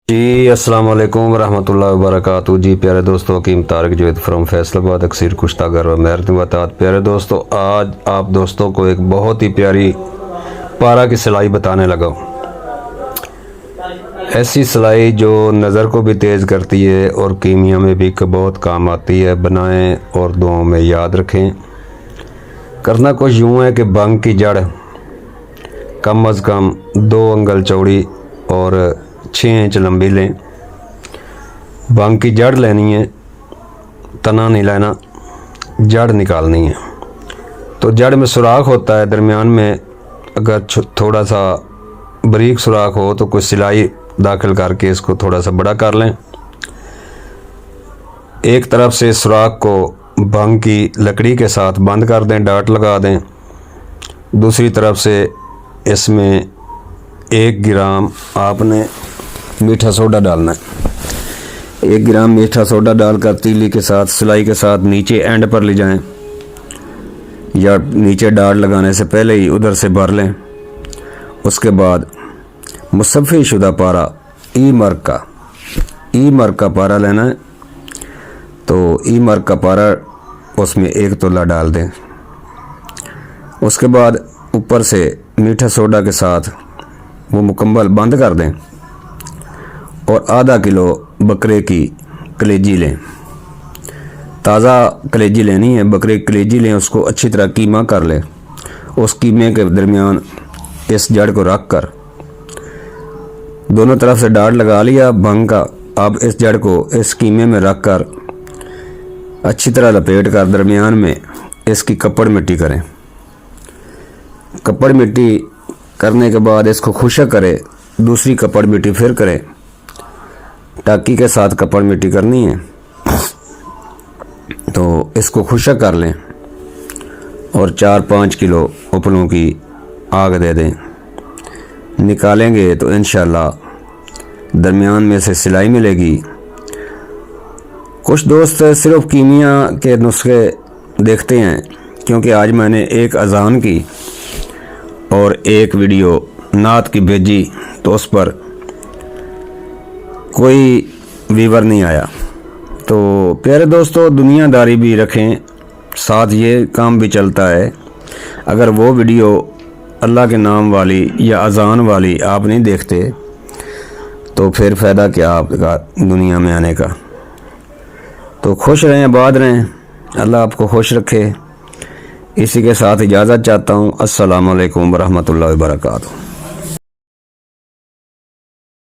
जी अस्सलाम वालेकुम वरहमतुल्लाहि वबरकातुहू। जी प्यारे दोस्तों, हकीम तारिक जवेद फ्रॉम फैसलाबाद अक्सर कुश्तागर व मेहरती वतात। प्यारे दोस्तों, आज आप दोस्तों को एक बहुत ही प्यारी पारा की सिलाई बताने लगा हूँ। ऐसी सिलाई जो नज़र को भी तेज़ करती है और कीमिया में भी बहुत काम आती है। बनाएं और दुआओं में याद रखें। करना कुछ यूँ है कि भंग की जड़ कम अज़ कम 2 अंगल चौड़ी और 6 इंच लंबी लें। भंग की जड़ लेनी है, तना नहीं लेना, जड़ निकालनी है। तो जड़ में सुराख होता है, दरमियान में अगर थोड़ा सा बारीक सुराख हो तो कुछ सिलाई दाखिल करके इसको थोड़ा सा बड़ा कर लें। एक तरफ से सुराख को भंग की लकड़ी के साथ बंद कर दें, डाट लगा दें। दूसरी तरफ से इसमें 1 ग्राम आपने मीठा सोडा डालना है। 1 ग्राम मीठा सोडा डालकर तीली के साथ सिलाई के साथ नीचे एंड पर ले जाएं, या नीचे डाट लगाने से पहले ही उधर से भर लें। उसके बाद मुसफ़्फ़ी शुदा पारा ई मर्क का पारा लेना है। तो ई मर्क का पारा उसमें 1 तोला डाल दें। उसके बाद ऊपर से मीठा सोडा के साथ वो मुकम्मल बंद कर दें और आधा किलो बकरे की कलेजी लें। ताज़ा कलेजी लेनी है, बकरे की कलेजी लें, उसको अच्छी तरह कीमा कर लें। उस कीमे के दरमियान इस जड़ को रख कर दोनों तरफ से डाट लगा लिया भंग का। अब इस जड़ को इस कीमे में रख कर अच्छी तरह लपेट कर दरमियान में इसकी कपड़ मिट्टी करें। कपड़ मिट्टी करने के बाद इसको खुशक करें, दूसरी कपड़ मिट्टी फिर करें। टाकी के साथ कपड़ मिट्टी करनी है, तो इसको खुशक कर लें और 4-5 किलो उपलों की आग दे दें। निकालेंगे तो इंशाल्लाह दरमियान में से सिलाई मिलेगी। कुछ दोस्त सिर्फ कीमिया के नुस्खे देखते हैं, क्योंकि आज मैंने एक अजान की और एक वीडियो नात की भेजी तो उस पर कोई व्यूवर नहीं आया। तो प्यारे दोस्तों, दुनियादारी भी रखें, साथ ये काम भी चलता है। अगर वो वीडियो अल्लाह के नाम वाली या अजान वाली आप नहीं देखते तो फिर फ़ायदा क्या आपका दुनिया में आने का। तो खुश रहें, आबाद रहें, अल्लाह आपको खुश रखे। इसी के साथ इजाज़त चाहता हूँ। अस्सलामु अलैकुम वरहमतुल्लाहि वबरकातुहू।